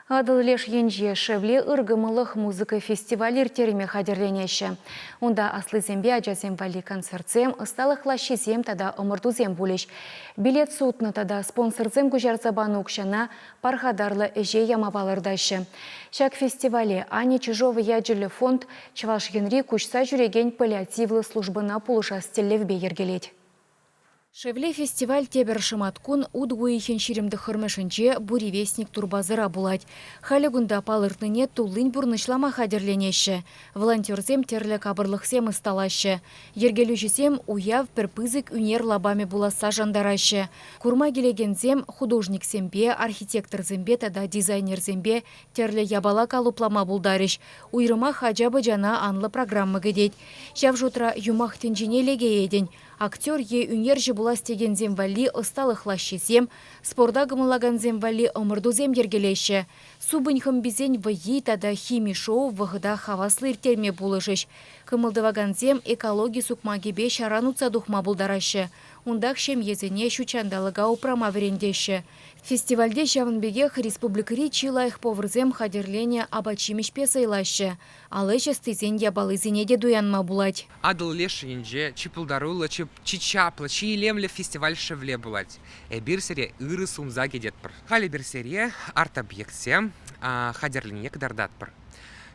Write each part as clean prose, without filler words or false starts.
Адыллеш енже шевле ыргымылық музыка фестиваль теріме хадерленеші. Онда аслызембе ажазем вали концертзем, ысталық лашизем тада ымырдузем булеш. Билет сутны тада спонсорзем күжарзабаны укшана пархадарлы эже ямабалырдашы. Шак фестивале Ани Чижовы яджилі фонд Чываш Генри күшса жүреген паллиативлы службына пулыша стеллевбе ергелет. Шевле фестиваль тебер шыматкун удгуихен ширемді хырмышынче буревестник турбазыра булать. Халегунда палыртныне тулын бурнышлама хадерленеші. Волонтерзем терлі кабырлықсем ысталашы. Ергелюжесем уяв пірпызык үнер лабами буласа жандарашы. Курма келегензем художниксембе, архитекторзембе тада дизайнерзембе терлі ябала калуплама булдарыш. Уйрыма хаджабы жана анлы программы гедет. Шавжутра юмах тенжине леге еден. Актер е үнержі була стеген земвали ысталық лашшезем, спорда гымылаган земвали ымырдузем ергелеші. Субыньхым бізен вайи тада хими шоу вғыда хаваслы иртерме булышыш. Кымылдываган зем экологи сукмагебе шарануца духма булдарашы. Ундақ шем езіне шучандалыға упрама верендеші. Фестивальде шавынбегех республикари чилайх повырзем хадерлене абачимешпе сайлашы. Алышы стызен ябалызене де дуянма булать. Адыл леші енже чипылдарула, чичапла, чийлемлі фестиваль шевле булать. Бір сере ыры сумза кедетпір. Халі бір сере арт-объектсем хадерлене кдардатпір.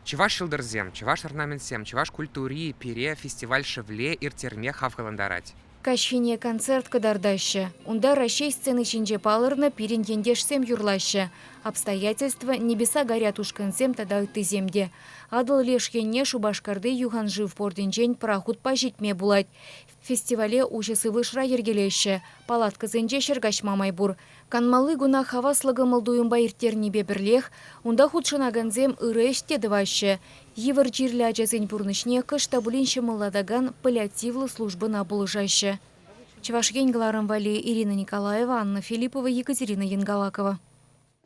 Чываш шылдырзем, чываш орнаментсем, чываш культури пере фестиваль шевле иртерме хавгаландарать. Кашине концерт кадардашы. Унда Рашей сцены чинже палырны пирен ендешсем юрлашы. Обстоятельства небеса горят ушканзем тада земде. Адыл лешкенне шубашкарды юхан жив порденжен парахут пажитме булать. Фестивале ужасы вышра ергелеші. Палатка зенже шергашмамай бур. Канмалы гуна хаваслығы мылдуюмба иртерни бебірлех, унда худшынаганзем ырыште дывашы. Евір жирлі ажазен бурнышне кыштабулинші мылладаган паллиативлы службына булыжашы. Чывашген Гларам Вали, Ирина Николаева, Анна Филиппова, Екатерина Янгалакова.